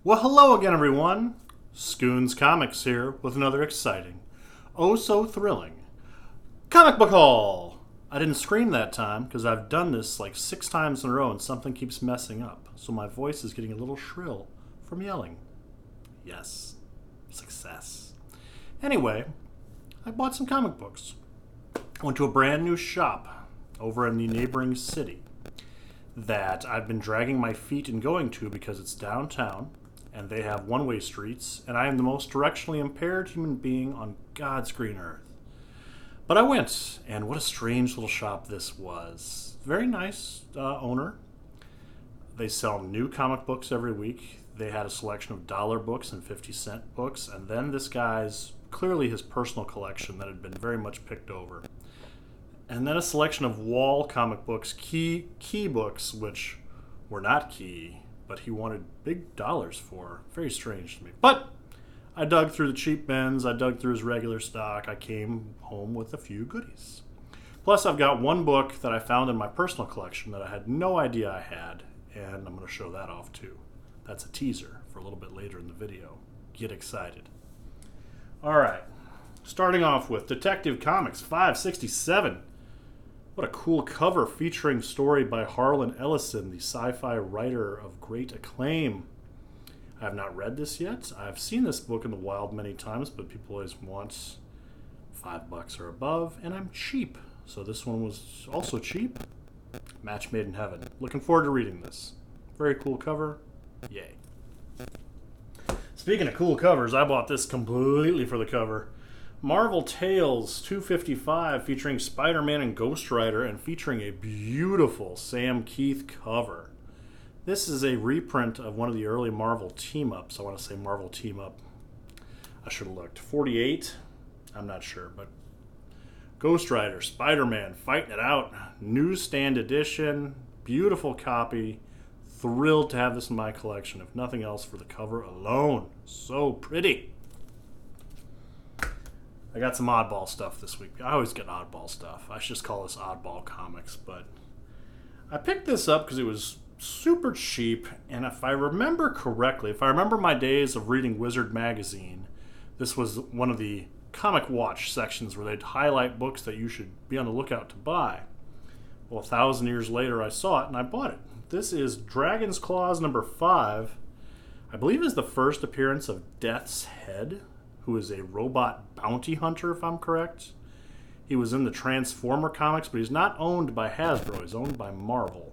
Well, hello again, everyone. Scoons Comics here with another exciting, oh so thrilling comic book haul. I didn't scream that time because I've done this like 6 times in a row and something keeps messing up, so my voice is getting a little shrill from yelling. Yes, success. Anyway, I bought some comic books. I went to a brand new shop over in the neighboring city that I've been dragging my feet in going to because it's downtown and they have one-way streets, and I am the most directionally impaired human being on God's green earth. But I went, and what a strange little shop this was. Very nice owner. They sell new comic books every week. They had a selection of dollar books and 50-cent books, and then this guy's, clearly his personal collection that had been very much picked over. And then a selection of wall comic books, key books, which were not key, but he wanted big dollars for. Very strange to me. But I dug through the cheap bins. I dug through his regular stock. I came home with a few goodies. Plus, I've got one book that I found in my personal collection that I had no idea I had, and I'm going to show that off too. That's a teaser for a little bit later in the video. Get excited. All right. Starting off with Detective Comics 567. What a cool cover featuring story by Harlan Ellison, the sci-fi writer of great acclaim. I have not read this yet. I've seen this book in the wild many times, but people always want $5 or above, and I'm cheap. So this one was also cheap. Match made in heaven. Looking forward to reading this. Very cool cover. Yay. Speaking of cool covers, I bought this completely for the cover. Marvel Tales 255 featuring Spider-Man and Ghost Rider and featuring a beautiful Sam Keith cover. This is a reprint of one of the early Marvel team-ups. I want to say Marvel team-up. I should have looked. 48? I'm not sure, but Ghost Rider, Spider-Man, fighting it out. Newsstand edition. Beautiful copy. Thrilled to have this in my collection, if nothing else for the cover alone. So pretty. I got some oddball stuff this week. I always get oddball stuff. I should just call this oddball comics, but I picked this up because it was super cheap, and if I remember correctly, if I remember my days of reading Wizard magazine, this was one of the Comic Watch sections where they'd highlight books that you should be on the lookout to buy. Well, 1,000 years later, I saw it and I bought it. This is Dragon's Claws number 5. I believe is the first appearance of Death's Head, who is a robot bounty hunter, if I'm correct. He was in the Transformer comics, but he's not owned by Hasbro. He's owned by Marvel.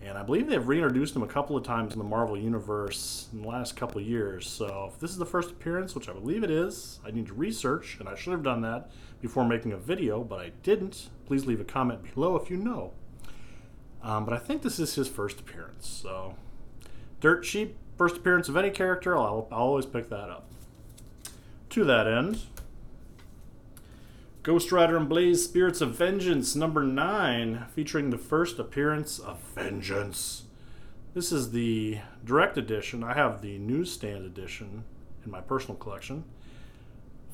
And I believe they've reintroduced him a couple of times in the Marvel Universe in the last couple of years. So if this is the first appearance, which I believe it is, I need to research, and I should have done that before making a video, but I didn't. Please leave a comment below if you know. But I think this is his first appearance. So dirt cheap, first appearance of any character, I'll always pick that up. To that end, Ghost Rider and Blaze Spirits of Vengeance number 9, featuring the first appearance of Vengeance. This is the direct edition. I have the newsstand edition in my personal collection.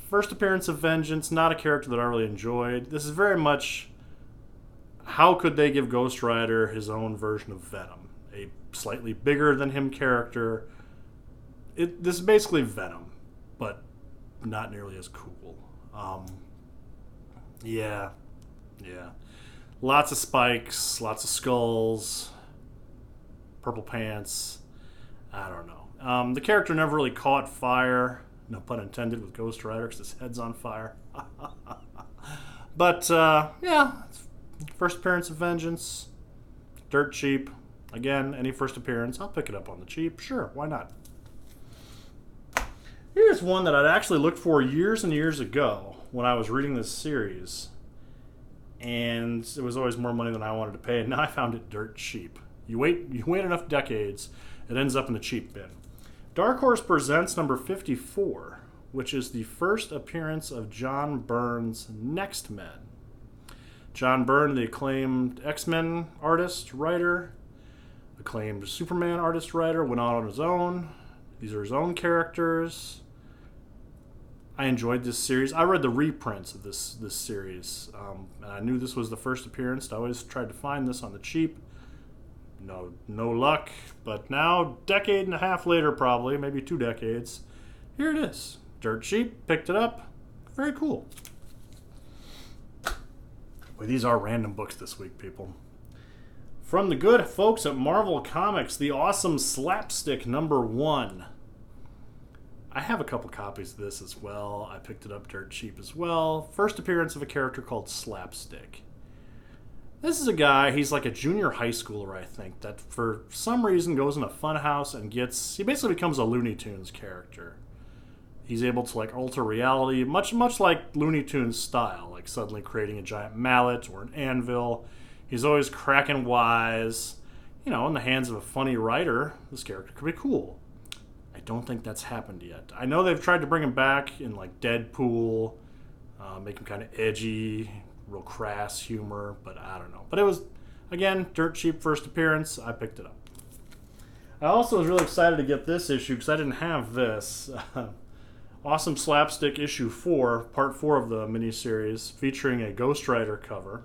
First appearance of Vengeance, not a character that I really enjoyed. This is very much, how could they give Ghost Rider his own version of Venom? A slightly bigger than him character. This is basically Venom, but not nearly as cool. Yeah. Lots of spikes, lots of skulls, purple pants. I don't know. The character never really caught fire, no pun intended, with Ghost Rider because his head's on fire. But, yeah, first appearance of Vengeance, dirt cheap. Again, any first appearance, I'll pick it up on the cheap. Sure, why not? Here's one that I'd actually looked for years and years ago when I was reading this series, and it was always more money than I wanted to pay, and now I found it dirt cheap. You wait enough decades, it ends up in the cheap bin. Dark Horse Presents number 54, which is the first appearance of John Byrne's Next Men. John Byrne, the acclaimed X-Men artist, writer, acclaimed Superman artist, writer, went out on his own. These are his own characters. I enjoyed this series. I read the reprints of this series, and I knew this was the first appearance. I always tried to find this on the cheap. No luck. But now, decade and a half later, probably, maybe 2 decades, here it is. Dirt cheap, picked it up. Very cool. Well, these are random books this week, people. From the good folks at Marvel Comics, The Awesome Slapstick #1. I have a couple copies of this as well. I picked it up dirt cheap as well. First appearance of a character called Slapstick. This is a guy, he's like a junior high schooler, I think, that for some reason goes in a fun house and he basically becomes a Looney Tunes character. He's able to like alter reality, much like Looney Tunes style, like suddenly creating a giant mallet or an anvil. He's always cracking wise. You know, in the hands of a funny writer, this character could be cool. I don't think that's happened yet. I know they've tried to bring him back in like Deadpool, make him kind of edgy, real crass humor, but I don't know. But it was, again, dirt cheap first appearance. I picked it up. I also was really excited to get this issue because I didn't have this. Awesome Slapstick issue 4, part 4 of the miniseries, featuring a Ghost Rider cover.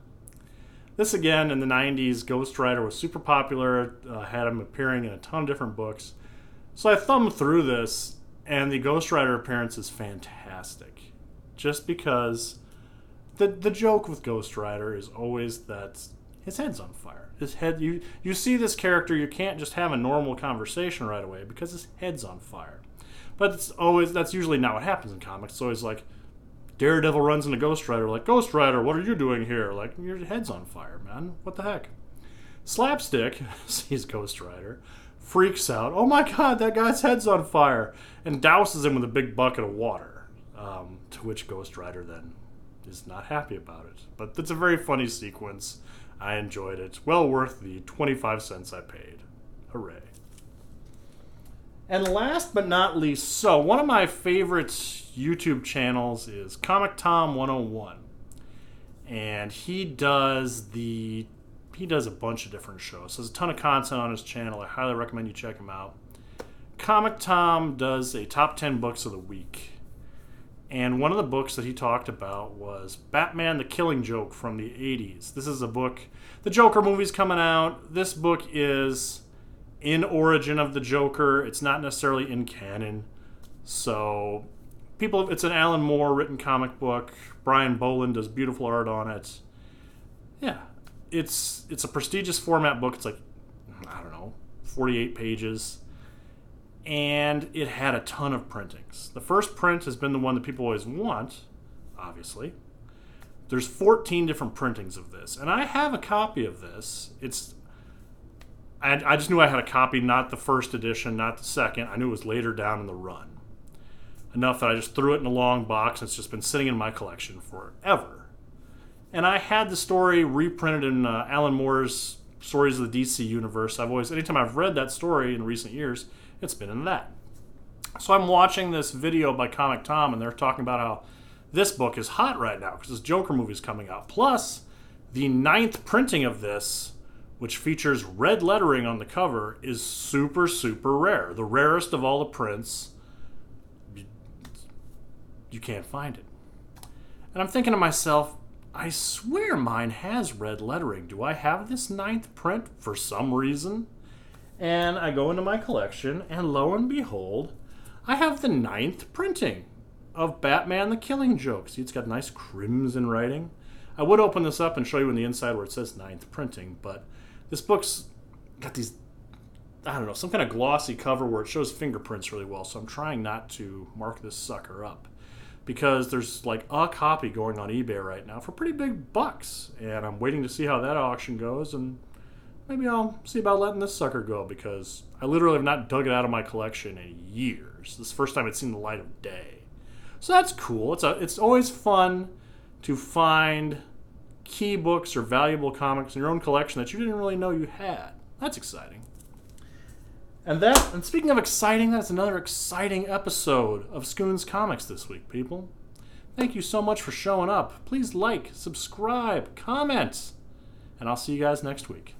This, again, in the 90s, Ghost Rider was super popular, had him appearing in a ton of different books. So I thumbed through this, and the Ghost Rider appearance is fantastic. Just because the joke with Ghost Rider is always that his head's on fire. His head, you see this character, you can't just have a normal conversation right away because his head's on fire. But that's usually not what happens in comics. It's always like, Daredevil runs into Ghost Rider, like, Ghost Rider, what are you doing here? Like, your head's on fire, man. What the heck? Slapstick sees Ghost Rider, freaks out, oh my god, that guy's head's on fire, and douses him with a big bucket of water. To which Ghost Rider then is not happy about it. But it's a very funny sequence. I enjoyed it. Well worth the 25 cents I paid. Hooray. And last but not least, one of my favorite YouTube channels is Comic Tom 101. And he does a bunch of different shows. So there's a ton of content on his channel. I highly recommend you check him out. Comic Tom does a top 10 books of the week. And one of the books that he talked about was Batman the Killing Joke from the 80s. This is a book, the Joker movie's coming out. This book is in origin of the Joker. It's not necessarily in canon. So, it's an Alan Moore written comic book. Brian Boland does beautiful art on it. Yeah, it's a prestigious format book. It's like, I don't know, 48 pages. And it had a ton of printings. The first print has been the one that people always want, obviously. There's 14 different printings of this. And I have a copy of this. I just knew I had a copy, not the first edition, not the second. I knew it was later down in the run. Enough that I just threw it in a long box, and it's just been sitting in my collection forever. And I had the story reprinted in Alan Moore's Stories of the DC Universe. Anytime I've read that story in recent years, it's been in that. So I'm watching this video by Comic Tom, and they're talking about how this book is hot right now because this Joker movie is coming out. Plus, the 9th printing of this, which features red lettering on the cover, is super, super rare. The rarest of all the prints. You can't find it. And I'm thinking to myself, I swear mine has red lettering. Do I have this 9th print for some reason? And I go into my collection, and lo and behold, I have the 9th printing of Batman the Killing Joke. See, it's got nice crimson writing. I would open this up and show you on the inside where it says 9th printing, but this book's got these, I don't know, some kind of glossy cover where it shows fingerprints really well, so I'm trying not to mark this sucker up. Because there's like a copy going on eBay right now for pretty big bucks. And I'm waiting to see how that auction goes, and maybe I'll see about letting this sucker go because I literally have not dug it out of my collection in years. This is the first time it's seen the light of day. So that's cool. It's always fun to find key books or valuable comics in your own collection that you didn't really know you had. That's exciting. And speaking of exciting, that's another exciting episode of Scoons Comics this week, people. Thank you so much for showing up. Please like, subscribe, comment, and I'll see you guys next week.